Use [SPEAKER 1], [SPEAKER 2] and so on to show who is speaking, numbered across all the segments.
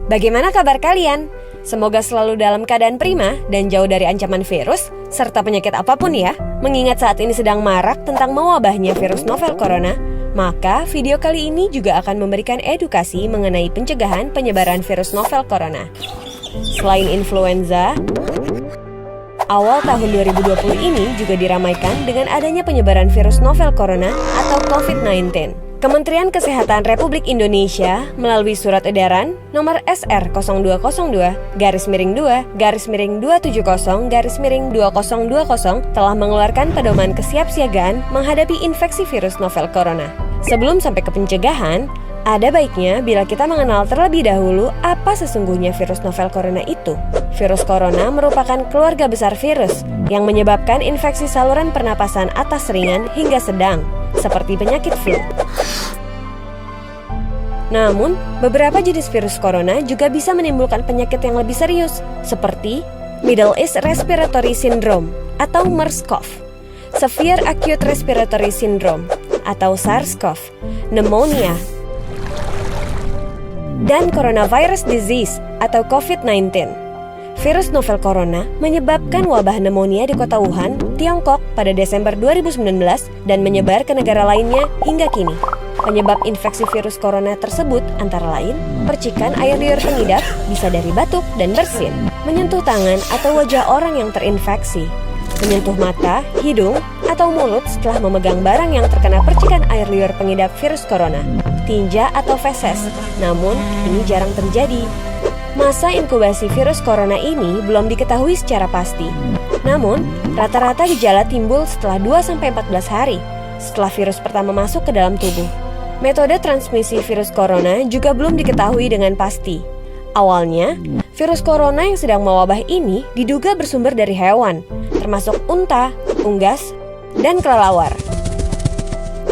[SPEAKER 1] Bagaimana kabar kalian? Semoga selalu dalam keadaan prima dan jauh dari ancaman virus serta penyakit apapun ya. Mengingat saat ini sedang marak tentang mewabahnya virus novel corona, maka video kali ini juga akan memberikan edukasi mengenai pencegahan penyebaran virus novel corona. Selain influenza, awal tahun 2020 ini juga diramaikan dengan adanya penyebaran virus novel corona atau COVID-19. Kementerian Kesehatan Republik Indonesia melalui Surat Edaran Nomor SR 0202-270-2020 telah mengeluarkan pedoman kesiapsiagaan menghadapi infeksi virus novel corona. Sebelum sampai ke pencegahan, ada baiknya bila kita mengenal terlebih dahulu apa sesungguhnya virus novel corona itu. Virus corona merupakan keluarga besar virus yang menyebabkan infeksi saluran pernapasan atas ringan hingga sedang, seperti penyakit flu. Namun, beberapa jenis virus corona juga bisa menimbulkan penyakit yang lebih serius, seperti Middle East Respiratory Syndrome atau MERS-CoV, Severe Acute Respiratory Syndrome atau SARS-CoV, pneumonia, dan Coronavirus Disease atau COVID-19. Virus novel corona menyebabkan wabah pneumonia di kota Wuhan, Tiongkok pada Desember 2019 dan menyebar ke negara lainnya hingga kini. Penyebab infeksi virus corona tersebut antara lain percikan air liur pengidap bisa dari batuk dan bersin, menyentuh tangan atau wajah orang yang terinfeksi, menyentuh mata, hidung, atau mulut setelah memegang barang yang terkena percikan air liur pengidap virus corona, tinja atau feses. Namun, ini jarang terjadi. Masa inkubasi virus corona ini belum diketahui secara pasti. Namun, rata-rata gejala timbul setelah 2-14 hari setelah virus pertama masuk ke dalam tubuh. Metode transmisi virus corona juga belum diketahui dengan pasti. Awalnya, virus corona yang sedang mewabah ini diduga bersumber dari hewan, termasuk unta, unggas, dan kelelawar.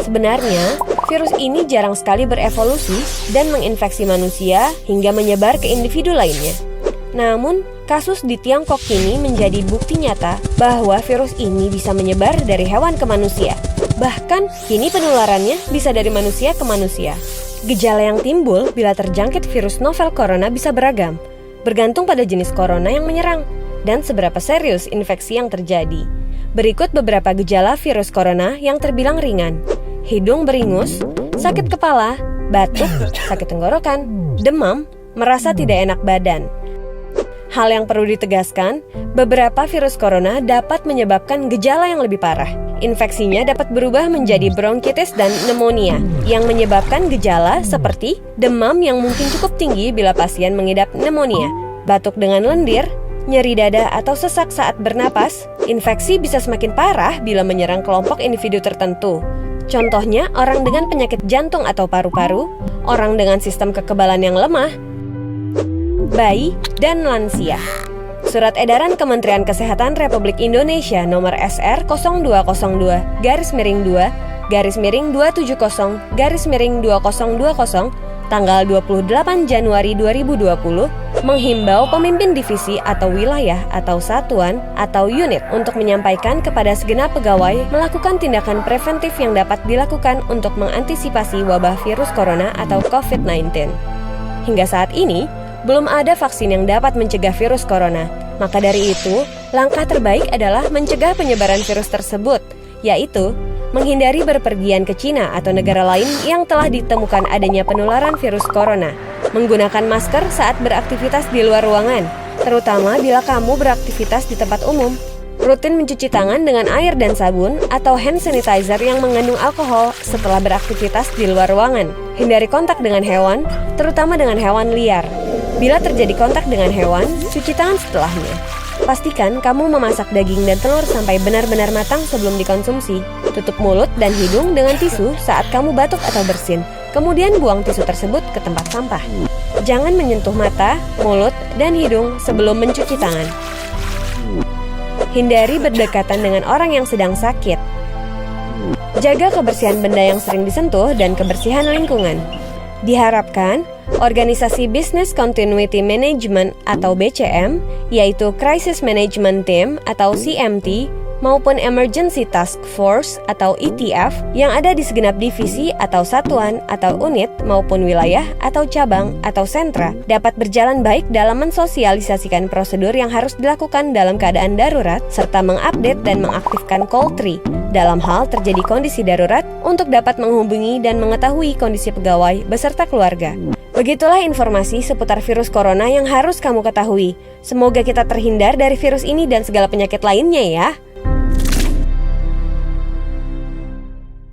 [SPEAKER 1] Sebenarnya, virus ini jarang sekali berevolusi dan menginfeksi manusia hingga menyebar ke individu lainnya. Namun, kasus di Tiongkok kini menjadi bukti nyata bahwa virus ini bisa menyebar dari hewan ke manusia. Bahkan, kini penularannya bisa dari manusia ke manusia. Gejala yang timbul bila terjangkit virus novel corona bisa beragam, bergantung pada jenis corona yang menyerang dan seberapa serius infeksi yang terjadi. Berikut beberapa gejala virus corona yang terbilang ringan: hidung beringus, sakit kepala, batuk, sakit tenggorokan, demam, merasa tidak enak badan. Hal yang perlu ditegaskan, beberapa virus corona dapat menyebabkan gejala yang lebih parah. Infeksinya dapat berubah menjadi bronkitis dan pneumonia, yang menyebabkan gejala seperti demam yang mungkin cukup tinggi bila pasien mengidap pneumonia, batuk dengan lendir, nyeri dada atau sesak saat bernapas. Infeksi bisa semakin parah bila menyerang kelompok individu tertentu. Contohnya, orang dengan penyakit jantung atau paru-paru, orang dengan sistem kekebalan yang lemah, bayi, dan lansia. Surat Edaran Kementerian Kesehatan Republik Indonesia Nomor SR 0202-270-2020 tanggal 28 Januari 2020 menghimbau pemimpin divisi atau wilayah atau satuan atau unit untuk menyampaikan kepada segenap pegawai melakukan tindakan preventif yang dapat dilakukan untuk mengantisipasi wabah virus corona atau COVID-19. Hingga saat ini, belum ada vaksin yang dapat mencegah virus corona. Maka dari itu, langkah terbaik adalah mencegah penyebaran virus tersebut, yaitu menghindari berpergian ke Cina atau negara lain yang telah ditemukan adanya penularan virus corona, menggunakan masker saat beraktivitas di luar ruangan, terutama bila kamu beraktivitas di tempat umum, rutin mencuci tangan dengan air dan sabun atau hand sanitizer yang mengandung alkohol setelah beraktivitas di luar ruangan, hindari kontak dengan hewan, terutama dengan hewan liar. Bila terjadi kontak dengan hewan, cuci tangan setelahnya. Pastikan kamu memasak daging dan telur sampai benar-benar matang sebelum dikonsumsi. Tutup mulut dan hidung dengan tisu saat kamu batuk atau bersin. Kemudian buang tisu tersebut ke tempat sampah. Jangan menyentuh mata, mulut, dan hidung sebelum mencuci tangan. Hindari berdekatan dengan orang yang sedang sakit. Jaga kebersihan benda yang sering disentuh dan kebersihan lingkungan. Diharapkan, Organisasi Business Continuity Management atau BCM, yaitu Crisis Management Team atau CMT, maupun Emergency Task Force atau ETF yang ada di segenap divisi atau satuan atau unit maupun wilayah atau cabang atau sentra dapat berjalan baik dalam mensosialisasikan prosedur yang harus dilakukan dalam keadaan darurat serta mengupdate dan mengaktifkan call tree dalam hal terjadi kondisi darurat untuk dapat menghubungi dan mengetahui kondisi pegawai beserta keluarga. Begitulah informasi seputar virus corona yang harus kamu ketahui. Semoga kita terhindar dari virus ini dan segala penyakit lainnya ya.